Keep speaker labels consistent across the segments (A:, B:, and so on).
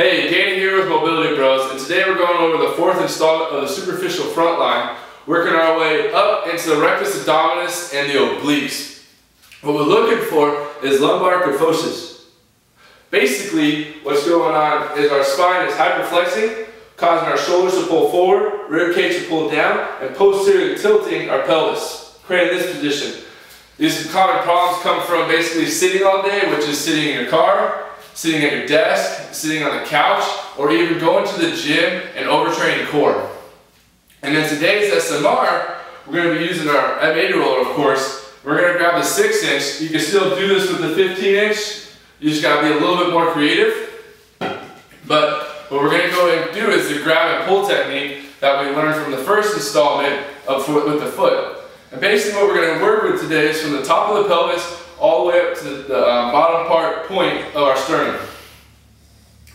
A: Hey, Danny here with Mobility Bros, and today we're going over the fourth installment of the superficial front line, working our way up into the rectus abdominis and the obliques. What we're looking for is lumbar kyphosis. Basically, what's going on is our spine is hyperflexing, causing our shoulders to pull forward, rib cage to pull down, and posteriorly tilting our pelvis, creating this position. These common problems come from basically sitting all day, which is sitting in your car, sitting at your desk, sitting on the couch, or even going to the gym and overtraining core. And in today's SMR, we're going to be using our M80 roller, of course. We're going to grab the 6-inch. You can still do this with the 15-inch. You just got to be a little bit more creative. But what we're going to go and do is the grab and pull technique that we learned from the first installment of with the foot. And basically what we're going to work with today is from the top of the pelvis all the way up to the bottom point of our sternum.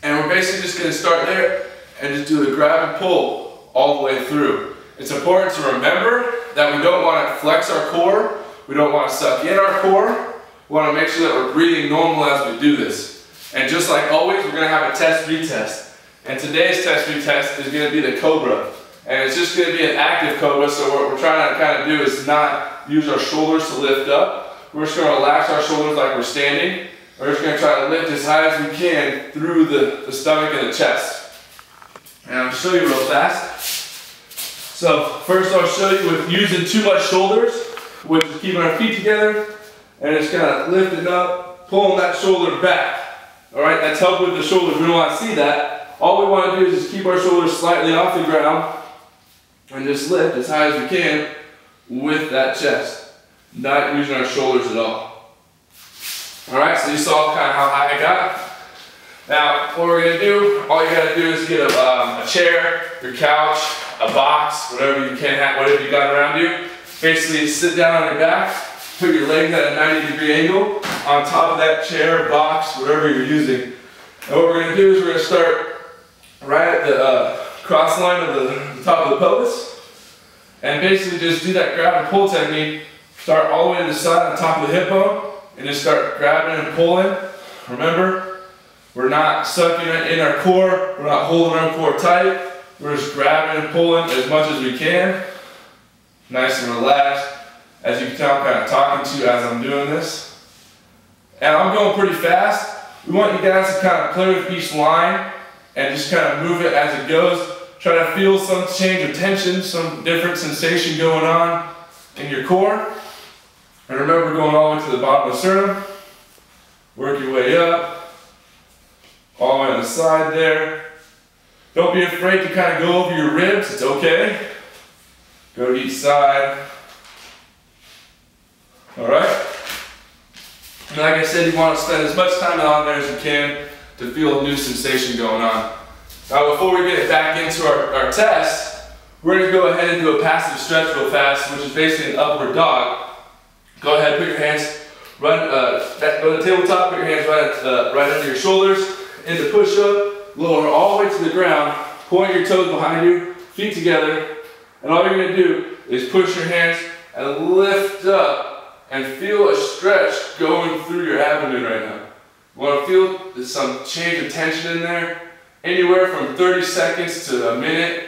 A: And we're basically just going to start there and just do the grab and pull all the way through. It's important to remember that we don't want to flex our core, we don't want to suck in our core, we want to make sure that we're breathing normal as we do this. And just like always, we're going to have a test retest. And today's test retest is going to be the cobra. And it's just going to be an active cobra, so what we're trying to kind of do is not use our shoulders to lift up. We're just going to relax our shoulders like we're standing. We're just going to try to lift as high as we can through the stomach and the chest. And I'll show you real fast. So first I'll show you with using too much shoulders, which is keeping our feet together and just kind of lifting up, pulling that shoulder back. Alright, that's help with the shoulders. We don't want to see that. All we want to do is just keep our shoulders slightly off the ground and just lift as high as we can with that chest. Not using our shoulders at all. Alright, so you saw kind of how high I got. Now, what we're going to do, all you got to do is get a chair, your couch, a box, whatever you can have, whatever you got around you. Basically, sit down on your back, put your legs at a 90-degree angle on top of that chair, box, whatever you're using. And what we're going to do is we're going to start right at the cross line of the top of the pelvis. And basically just do that grab and pull technique. Start all the way to the side on top of the hip bone and just start grabbing and pulling. Remember, we're not sucking in our core, we're not holding our core tight. We're just grabbing and pulling as much as we can. Nice and relaxed. As you can tell, I'm kind of talking to you as I'm doing this. And I'm going pretty fast. We want you guys to kind of play with each line and just kind of move it as it goes. Try to feel some change of tension, some different sensation going on in your core. And remember, going all the way to the bottom of the sternum. Work your way up. All the way on the side there. Don't be afraid to kind of go over your ribs. It's okay. Go to each side. Alright? And like I said, you want to spend as much time on there as you can to feel a new sensation going on. Now before we get back into our test, we're going to go ahead and do a passive stretch real fast, which is basically an upward dog. Go ahead, put your hands, go to the tabletop, put your hands right under your shoulders, into push-up, lower all the way to the ground, point your toes behind you, feet together, and all you're going to do is push your hands and lift up and feel a stretch going through your abdomen right now. You want to feel some change of tension in there, anywhere from 30 seconds to a minute,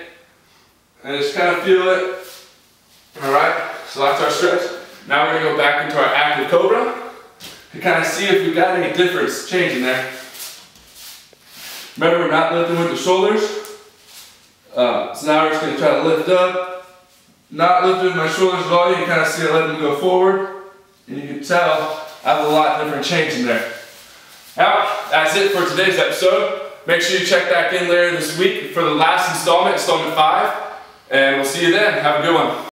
A: and just kind of feel it. Alright, so that's our stretch. Now we're going to go back into our active cobra to kind of see if we've got any difference changing there. Remember, we're not lifting with the shoulders. So now we're just going to try to lift up. Not lifting with my shoulders at all. You can kind of see it letting them go forward. And you can tell I have a lot different change in there. Now, that's it for today's episode. Make sure you check back in later this week for the last installment, installment 5. And we'll see you then. Have a good one.